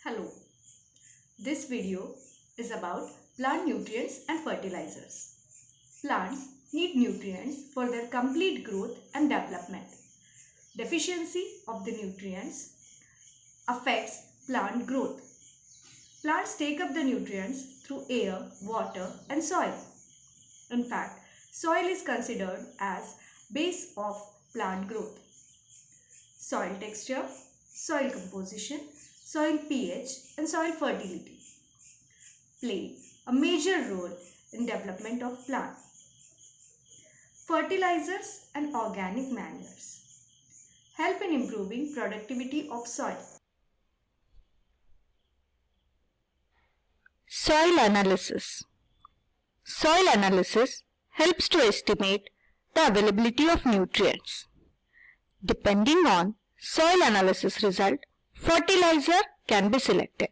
Hello, this video is about plant nutrients and fertilizers. Plants need nutrients for their complete growth and development. Deficiency of the nutrients affects plant growth. Plants take up the nutrients through air, water and soil. In fact, soil is considered as base of plant growth. Soil texture, soil composition, soil pH and soil fertility play a major role in development of plant. Fertilizers and organic manures help in improving productivity of soil. Soil analysis. Soil analysis helps to estimate the availability of nutrients. Depending on soil analysis result, fertilizer can be selected.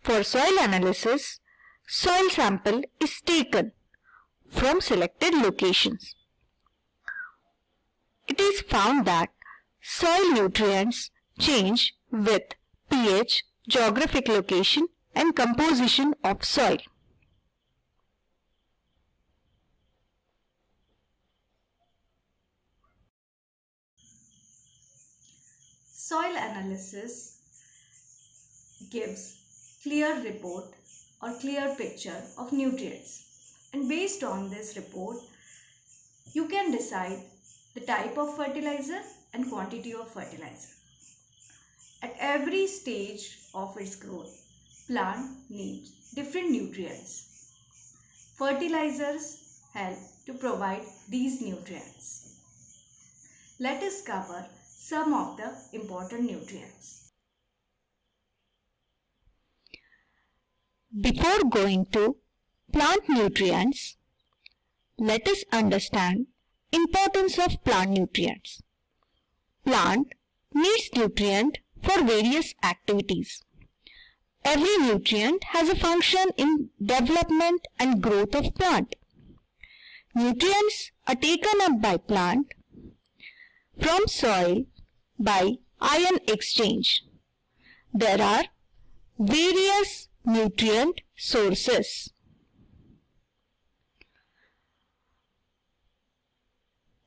For soil analysis, soil sample is taken from selected locations. It is found that soil nutrients change with pH, geographic location and composition of soil. Soil analysis gives clear report or clear picture of nutrients, and based on this report you can decide the type of fertilizer and quantity of fertilizer. At every stage of its growth, plant needs different nutrients. Fertilizers help to provide these nutrients. Let us cover some of the important nutrients. Before going to plant nutrients, let us understand importance of plant nutrients. Plant needs nutrient for various activities. Every nutrient has a function in development and growth of plant. Nutrients are taken up by plant from soil by ion exchange. There are various nutrient sources.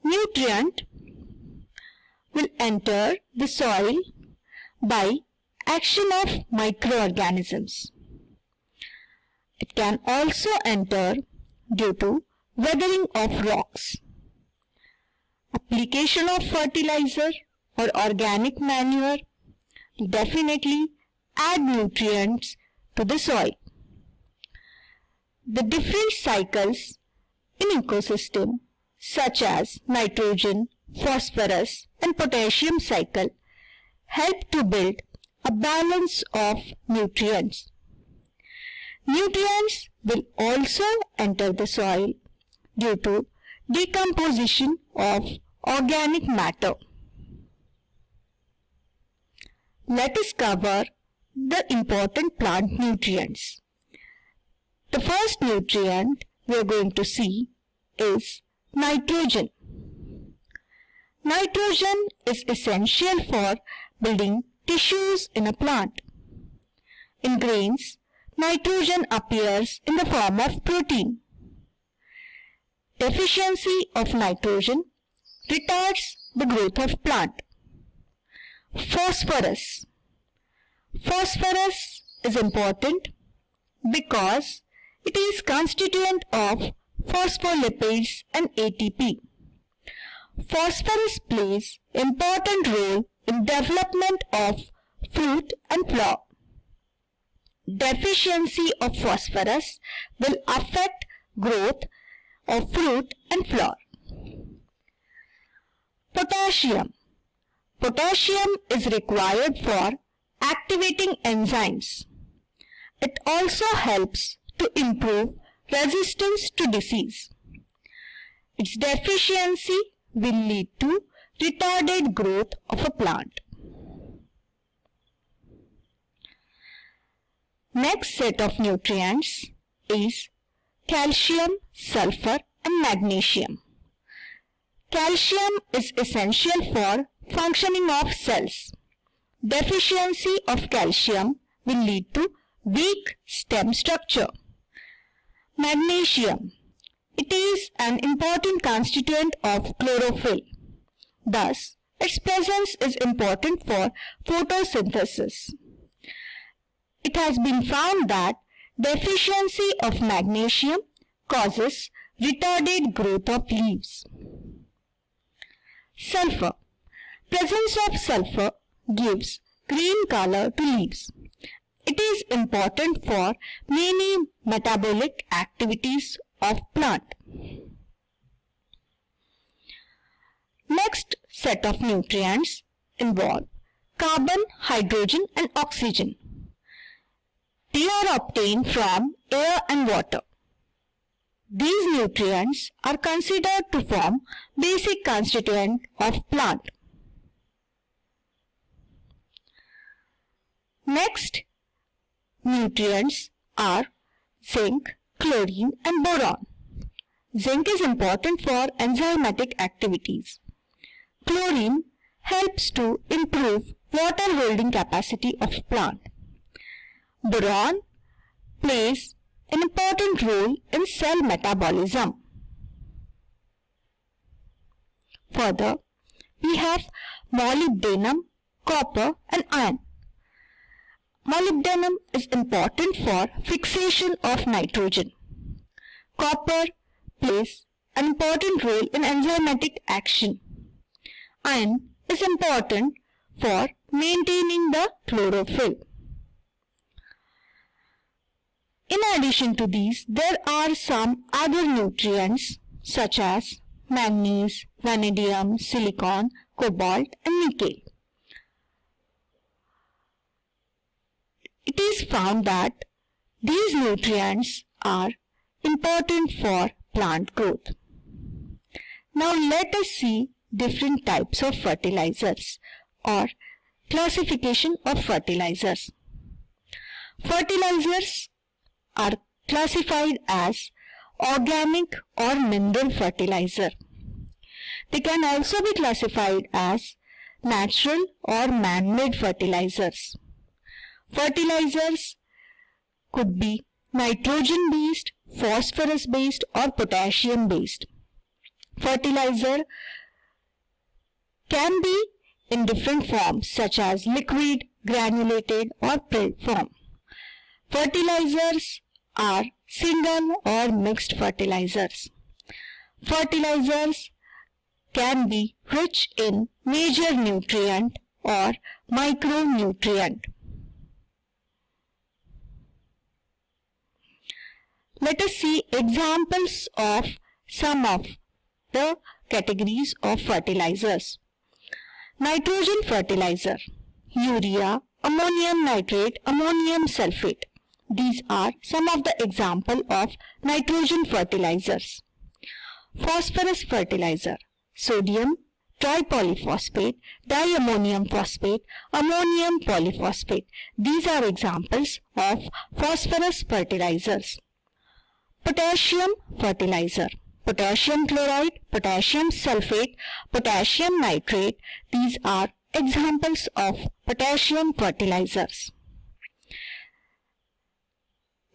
Nutrient will enter the soil by action of microorganisms. It can also enter due to weathering of rocks. Application of fertilizer or organic manure will definitely add nutrients to the soil. The different cycles in ecosystem such as nitrogen, phosphorus and potassium cycle help to build a balance of nutrients. Nutrients will also enter the soil due to decomposition of organic matter. Let us cover the important plant nutrients. The first nutrient we are going to see is nitrogen. Nitrogen is essential for building tissues in a plant. In grains, nitrogen appears in the form of protein. Deficiency of nitrogen retards the growth of plant. Phosphorus. Phosphorus is important because it is constituent of phospholipids and ATP. Phosphorus plays important role in development of fruit and flower. Deficiency of phosphorus will affect growth of fruit and flower. Potassium. Potassium is required for activating enzymes. It also helps to improve resistance to disease. Its deficiency will lead to retarded growth of a plant. Next set of nutrients is calcium, sulfur and magnesium. Calcium is essential for functioning of cells. Deficiency of calcium will lead to weak stem structure. Magnesium. It is an important constituent of chlorophyll. Thus, its presence is important for photosynthesis. It has been found that deficiency of magnesium causes retarded growth of leaves. Sulfur. Presence of sulfur gives green color to leaves. It is important for many metabolic activities of plant. Next set of nutrients involve carbon, hydrogen and oxygen. They are obtained from air and water. These nutrients are considered to form basic constituent of plant. Next nutrients are zinc, chlorine and boron. Zinc is important for enzymatic activities. Chlorine helps to improve water holding capacity of plant. Boron plays an important role in cell metabolism. Further, we have molybdenum, copper and iron. Molybdenum is important for fixation of nitrogen. Copper plays an important role in enzymatic action. Iron is important for maintaining the chlorophyll. In addition to these, there are some other nutrients such as manganese, vanadium, silicon, cobalt and nickel. It is found that these nutrients are important for plant growth. Now let us see different types of fertilizers or classification of fertilizers. Fertilizers are classified as organic or mineral fertilizer. They can also be classified as natural or man-made fertilizers. Fertilizers could be nitrogen based, phosphorus based or potassium based. Fertilizer can be in different forms such as liquid, granulated or pill form. Fertilizers are single or mixed fertilizers. Fertilizers can be rich in major nutrient or micronutrient. Let us see examples of some of the categories of fertilizers. Nitrogen fertilizer, urea, ammonium nitrate, ammonium sulfate. These are some of the examples of nitrogen fertilizers. Phosphorus fertilizer, sodium tripolyphosphate, diammonium phosphate, ammonium polyphosphate. These are examples of phosphorus fertilizers. Potassium fertilizer, potassium chloride, potassium sulfate, potassium nitrate. These are examples of potassium fertilizers.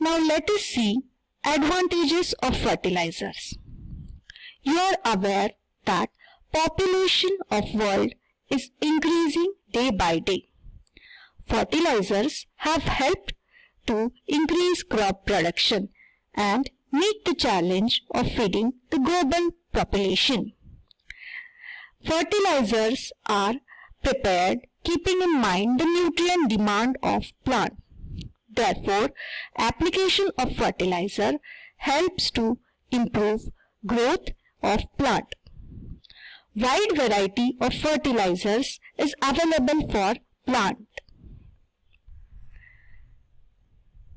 Now let us see advantages of fertilizers. You are aware that population of world is increasing day by day. Fertilizers have helped to increase crop production and meet the challenge of feeding the global population. Fertilizers are prepared keeping in mind the nutrient demand of plant. Therefore, application of fertilizer helps to improve growth of plant. Wide variety of fertilizers is available for plant.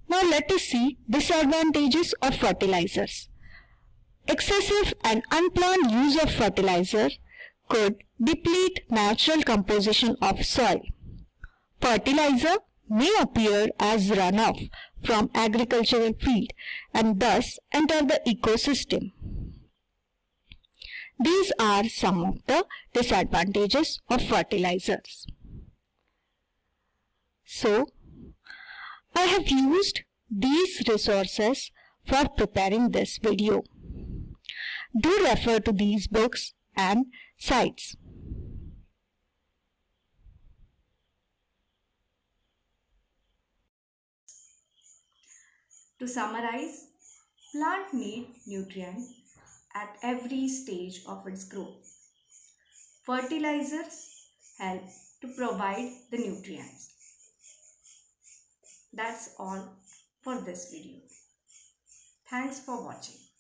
Now let us see disadvantages of fertilizers. Excessive and unplanned use of fertilizer could deplete natural composition of soil. Fertilizer may appear as runoff from agricultural field and thus enter the ecosystem. These are some of the disadvantages of fertilizers. So, have used these resources for preparing this video. Do refer to these books and sites. To summarize, plant need nutrients at every stage of its growth. Fertilizers help to provide the nutrients. That's all for this video. Thanks for watching.